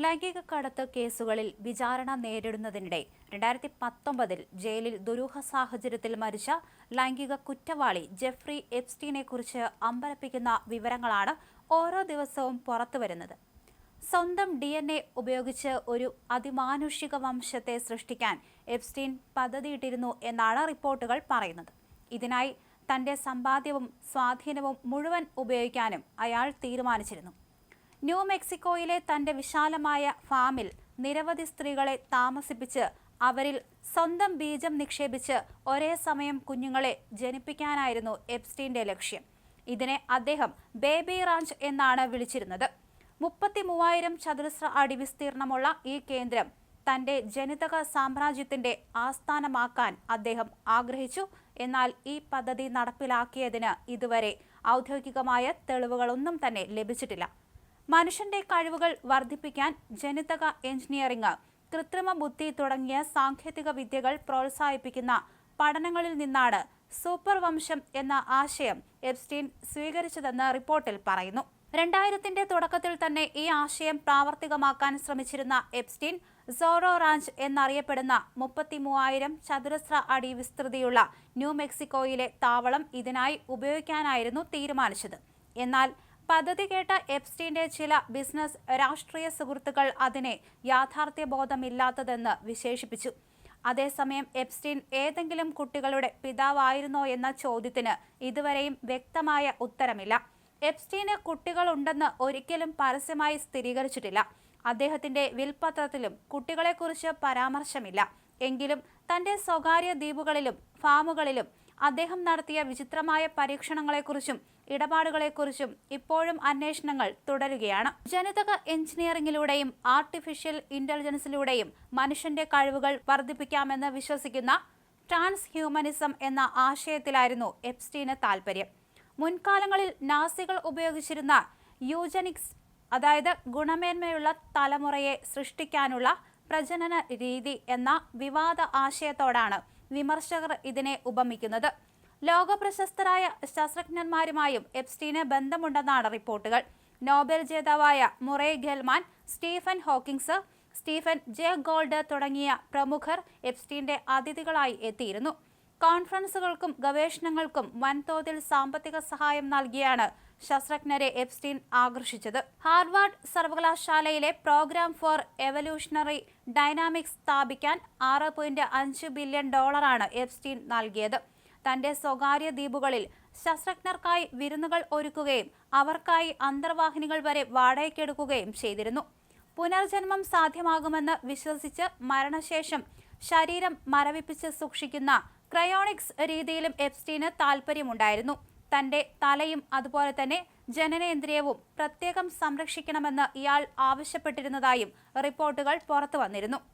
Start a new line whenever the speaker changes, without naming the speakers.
ലൈംഗിക കടത്ത് കേസുകളിൽ വിചാരണ നേരിടുന്നതിനിടെ 2019 ജയിലിൽ ദുരൂഹ സാഹചര്യത്തിൽ മരിച്ച ലൈംഗിക കുറ്റവാളി ജെഫ്രി എപ്സ്റ്റീനെക്കുറിച്ച് അമ്പരപ്പിക്കുന്ന വിവരങ്ങളാണ് ഓരോ ദിവസവും പുറത്തുവരുന്നത്. സ്വന്തം DNA ഉപയോഗിച്ച് ഒരു അതിമാനുഷിക വംശത്തെ സൃഷ്ടിക്കാൻ എപ്സ്റ്റീൻ പദ്ധതിയിട്ടിരുന്നു എന്നാണ് റിപ്പോർട്ടുകൾ പറയുന്നത്. ഇതിനായി തന്റെ സമ്പാദ്യവും സ്വാധീനവും മുഴുവൻ ഉപയോഗിക്കാനും അയാൾ തീരുമാനിച്ചിരുന്നു. ന്യൂ മെക്സിക്കോയിലെ തന്റെ വിശാലമായ ഫാമിൽ നിരവധി സ്ത്രീകളെ താമസിപ്പിച്ച് അവരിൽ സ്വന്തം ബീജം നിക്ഷേപിച്ച് ഒരേ സമയം കുഞ്ഞുങ്ങളെ ജനിപ്പിക്കാനായിരുന്നു എപ്സ്റ്റീന്റെ ലക്ഷ്യം. ഇതിനെ അദ്ദേഹം ബേബി റാഞ്ച് എന്നാണ് വിളിച്ചിരുന്നത്. 33,000 ചതുരശ്ര അടി വിസ്തീർണമുള്ള ഈ കേന്ദ്രം തന്റെ ജനിതക സാമ്രാജ്യത്തിന്റെ ആസ്ഥാനമാക്കാൻ അദ്ദേഹം ആഗ്രഹിച്ചു. എന്നാൽ ഈ പദ്ധതി നടപ്പിലാക്കിയതിന് ഇതുവരെ ഔദ്യോഗികമായ തെളിവുകളൊന്നും തന്നെ ലഭിച്ചിട്ടില്ല. മനുഷ്യന്റെ കഴിവുകൾ വർദ്ധിപ്പിക്കാൻ ജനിതക എഞ്ചിനീയറിംഗ്, കൃത്രിമ ബുദ്ധി തുടങ്ങിയ സാങ്കേതിക വിദ്യകൾ പ്രോത്സാഹിപ്പിക്കുന്ന പഠനങ്ങളിൽ നിന്നാണ് സൂപ്പർ വംശം എന്ന ആശയം എപ്സ്റ്റീൻ സ്വീകരിച്ചതെന്ന് റിപ്പോർട്ടിൽ പറയുന്നു. 2000ന്റെ തുടക്കത്തിൽ തന്നെ ഈ ആശയം പ്രാവർത്തികമാക്കാൻ ശ്രമിച്ചിരുന്ന എപ്സ്റ്റീൻ സോറോ റാഞ്ച് എന്നറിയപ്പെടുന്ന 33,000 ചതുരശ്ര അടി വിസ്തൃതിയുള്ള ന്യൂ മെക്സിക്കോയിലെ താവളം ഇതിനായി ഉപയോഗിക്കാനായിരുന്നു തീരുമാനിച്ചത്. എന്നാൽ പദ്ധതി കേട്ട എപ്സ്റ്റീന്റെ ചില ബിസിനസ്, രാഷ്ട്രീയ സുഹൃത്തുക്കൾ അതിനെ യാഥാർത്ഥ്യബോധമില്ലാത്തതെന്ന് വിശേഷിപ്പിച്ചു. അതേസമയം എപ്സ്റ്റീൻ ഏതെങ്കിലും കുട്ടികളുടെ പിതാവായിരുന്നോ എന്ന ചോദ്യത്തിന് ഇതുവരെയും വ്യക്തമായ ഉത്തരമില്ല. എപ്സ്റ്റീന് കുട്ടികളുണ്ടെന്ന് ഒരിക്കലും പരസ്യമായി സ്ഥിരീകരിച്ചിട്ടില്ല. അദ്ദേഹത്തിന്റെ വിൽപത്രത്തിലും കുട്ടികളെക്കുറിച്ച് പരാമർശമില്ല. എങ്കിലും തന്റെ സ്വകാര്യ ദ്വീപുകളിലും ഫാമുകളിലും അദ്ദേഹം നടത്തിയ വിചിത്രമായ പരീക്ഷണങ്ങളെക്കുറിച്ചും ഇടപാടുകളെക്കുറിച്ചും ഇപ്പോഴും അന്വേഷണങ്ങൾ തുടരുകയാണ്. ജനിതക എഞ്ചിനീയറിംഗിലൂടെയും ആർട്ടിഫിഷ്യൽ ഇന്റലിജൻസിലൂടെയും മനുഷ്യന്റെ കഴിവുകൾ വർദ്ധിപ്പിക്കാമെന്ന് വിശ്വസിക്കുന്ന ട്രാൻസ് ഹ്യൂമനിസം എന്ന ആശയത്തിലായിരുന്നു എപ്സ്റ്റീന് താൽപര്യം. മുൻകാലങ്ങളിൽ നാസികൾ ഉപയോഗിച്ചിരുന്ന യൂജനിക്സ്, അതായത് ഗുണമേന്മയുള്ള തലമുറയെ സൃഷ്ടിക്കാനുള്ള പ്രജനന രീതി എന്ന വിവാദ ആശയത്തോടാണ് വിമർശകർ ഇതിനെ ഉപമിക്കുന്നത്. ലോകപ്രശസ്തരായ ശാസ്ത്രജ്ഞന്മാരുമായും എപ്സ്റ്റീന് ബന്ധമുണ്ടെന്നാണ് റിപ്പോർട്ടുകൾ. നോബൽ ജേതാവായ Murray Gellmann, Stephen Hawkins, Stephen J Gould തുടങ്ങിയ പ്രമുഖർ എപ്സ്റ്റീന്റെ അതിഥികളായി എത്തിയിരുന്നു. കോൺഫറൻസുകൾക്കും ഗവേഷണങ്ങൾക്കും വൻതോതിൽ സാമ്പത്തിക സഹായം നൽകിയാണ് ശാസ്ത്രജ്ഞരെ എപ്സ്റ്റീൻ ആകർഷിച്ചത്. ഹാർവാർഡ് സർവകലാശാലയിലെ പ്രോഗ്രാം ഫോർ എവല്യൂഷണറി ഡൈനാമിക്സ് സ്ഥാപിക്കാൻ $6.5 ബില്യൺ എപ്സ്റ്റീൻ നൽകിയത്. തന്റെ സ്വകാര്യ ദ്വീപുകളിൽ ശാസ്ത്രജ്ഞർക്കായി വിരുന്നുകൾ ഒരുക്കുകയും അവർക്കായി അന്തർവാഹിനികൾ വരെ വാടകയ്ക്കെടുക്കുകയും ചെയ്തിരുന്നു. പുനർജന്മം സാധ്യമാകുമെന്ന് വിശ്വസിച്ച് മരണശേഷം ശരീരം മരവിപ്പിച്ച് സൂക്ഷിക്കുന്ന ക്രയോണിക്സ് രീതിയിലും എപ്സ്റ്റീന് താൽപ്പര്യമുണ്ടായിരുന്നു. തന്റെ തലയും അതുപോലെ തന്നെ ജനനേന്ദ്രിയവും പ്രത്യേകം സംരക്ഷിക്കണമെന്ന് ഇയാൾ ആവശ്യപ്പെട്ടിരുന്നതായും റിപ്പോർട്ടുകൾ പുറത്തു വന്നിരുന്നു.